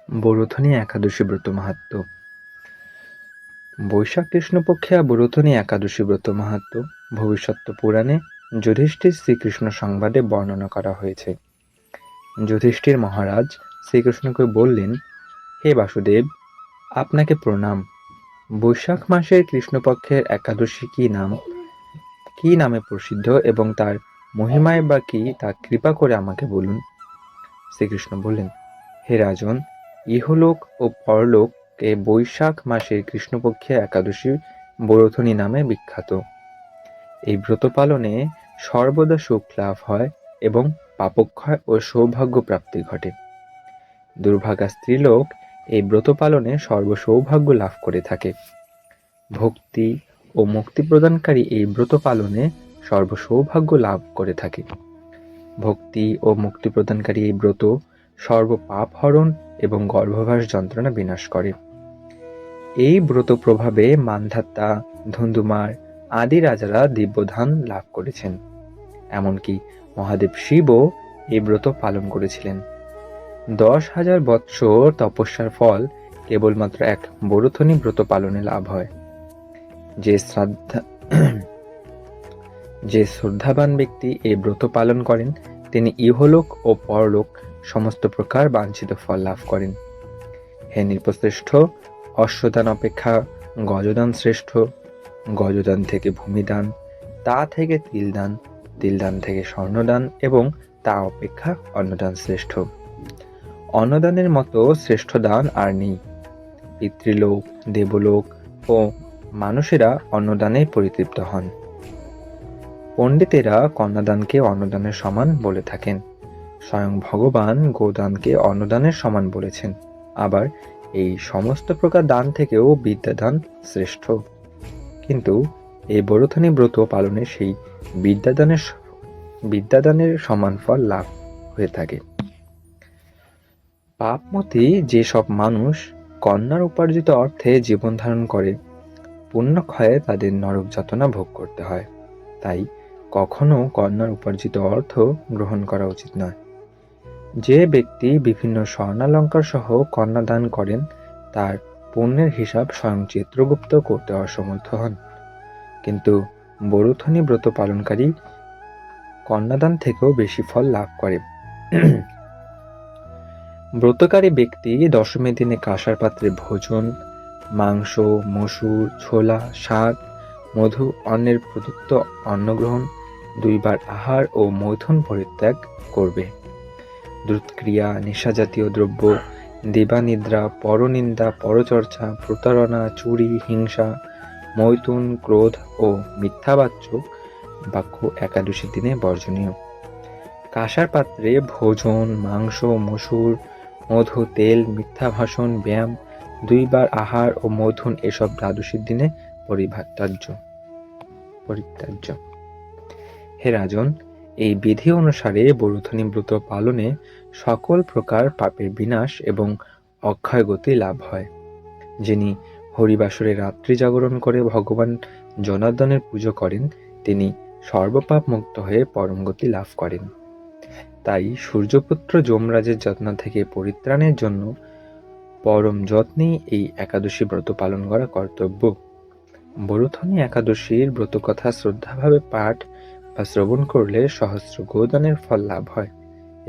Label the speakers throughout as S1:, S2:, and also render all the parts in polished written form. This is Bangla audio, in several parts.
S1: বরুথনী একাদশী ব্রত মাহাত্ম্য। বৈশাখ কৃষ্ণপক্ষে বরুথনী একাদশী ব্রত মাহাত্ম্য ভবিষ্যৎ পুরাণে যুধিষ্ঠির শ্রীকৃষ্ণ সংবাদে বর্ণনা করা হয়েছে। যুধিষ্ঠির মহারাজ শ্রীকৃষ্ণকে বললেন, হে বাসুদেব, আপনাকে প্রণাম। বৈশাখ মাসের কৃষ্ণপক্ষের একাদশী কি নামে প্রসিদ্ধ এবং তার মহিমায় বা কি তা কৃপা করে আমাকে বলুন। শ্রীকৃষ্ণ বললেন, হে রাজন, ইহলোক ও পরলোক বৈশাখ মাসের কৃষ্ণপক্ষের একাদশী বরুথনী নামে বিখ্যাত। এই ব্রত পালনে সর্বদা সুখ লাভ হয় এবং পাপক্ষয় ও সৌভাগ্য প্রাপ্তি ঘটে। দুর্ভাগা স্ত্রীলোক এই ব্রত পালনে সর্বসৌভাগ্য লাভ করে থাকে। ভক্তি ও মুক্তি প্রদানকারী এই ব্রত পালনে সর্বসৌভাগ্য লাভ করে থাকে। ভক্তি ও মুক্তি প্রদানকারী এই ব্রত সর্বপাপ হরণ এবং গর্ভবাস যন্ত্রণা বিনাশ করে। এই ব্রত প্রভাবে মান্ধাতা, ধুন্ধুমার আদি রাজারা দিব্যধান লাভ করেছেন। এমনকি মহাদেব শিবও এই ব্রত পালন করেছিলেন। 10,000 বৎসর তপস্যার ফল কেবলমাত্র এক বরুথনী ব্রত পালনে লাভ হয়। যে শ্রদ্ধাবান ব্যক্তি এই ব্রত পালন করেন তিনি ইহলোক ও পরলোক সমস্ত প্রকার বাঞ্ছিত ফল লাভ করেন। হে নৃপশ্রেষ্ঠ, অশ্বদান অপেক্ষা গজদান শ্রেষ্ঠ। গজদান থেকে ভূমিদান, তা থেকে তিলদান, তিলদান থেকে স্বর্ণদান এবং তা অপেক্ষা অন্নদান শ্রেষ্ঠ। অন্নদানের মতো শ্রেষ্ঠ দান আর নেই। পিতৃলোক, দেবলোক ও মানুষেরা অন্নদানে পরিতৃপ্ত হন। পণ্ডিতেরা কন্যাদানকে অন্নদানের সমান বলে থাকেন। স্বয়ং ভগবান গোদানকে অন্নদানের সমান বলেছেন। আবার এই সমস্ত প্রকার দান থেকেও বিদ্যাদান শ্রেষ্ঠ। কিন্তু এই বরুথনী ব্রত পালনে সেই বিদ্যাদানের সমান ফল লাভ হয়ে থাকে। পাপমতী যেসব মানুষ কন্যার উপার্জিত অর্থে জীবন ধারণ করে, পুণ্যক্ষয়ে তাদের নরক যাতনা ভোগ করতে হয়। তাই কখনো কন্যার উপার্জিত অর্থ গ্রহণ করা উচিত নয়। যে ব্যক্তি বিভিন্ন স্বর্ণালঙ্কার সহ কন্যা দান করেন তার পুণ্যের হিসাব স্বয়ং চিত্রগুপ্ত করতে অসমর্থ হন। কিন্তু বরুথনী ব্রত পালনকারী কন্যাদান থেকেও বেশি ফল লাভ করে। ব্রতকারী ব্যক্তি দশমীর দিনে কাঁসার পাত্রে ভোজন, মাংস, মসুর, ছোলা, শাক, মধু, অন্নের প্রদত্ত অন্নগ্রহণ, 2 বার আহার ও মৈথুন পরিত্যাগ করবে। দ্রুতক্রিয়া, নেশাজাতীয় দ্রব্য, দেবানিদ্রা, পরনিন্দা, পরচর্চা, প্রতারণা, চুরি, হিংসা, মৈথুন, ক্রোধ ও মিথ্যাবাচ্য বাক্য একাদশীর দিনে বর্জনীয়। কাঁসার পাত্রে ভোজন, মাংস, মসুর, মধু, তেল, মিথ্যা ভাষণ, ব্যায়াম, 2 বার আহার ও মৈথুন এসব দ্বাদশীর দিনে পরিত্যাজ্য। হে রাজন, এই বিধি অনুসারে বরুথনী ব্রত পালনে সকল প্রকার পাপের বিনাশ এবং অক্ষয় গতি লাভ হয়। যিনি হরিবাসরে রাত্রি জাগরণ করে ভগবান জনার্দনের পুজো করেন তিনি সর্বপাপ মুক্ত হয়ে পরম গতি লাভ করেন। তাই সূর্যপুত্র যমরাজের যত্ন থেকে পরিত্রাণের জন্য পরম যত্নেই এই একাদশী ব্রত পালন করা কর্তব্য। বরুথনী একাদশীর ব্রতকথা শ্রদ্ধাভাবে পাঠ বা শ্রবণ করলে সহস্র গোদানের ফল লাভ হয়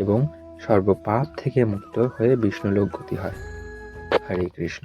S1: এবং সর্বপাপ থেকে মুক্ত হয়ে বিষ্ণুলোক গতি হয়। হরে কৃষ্ণ।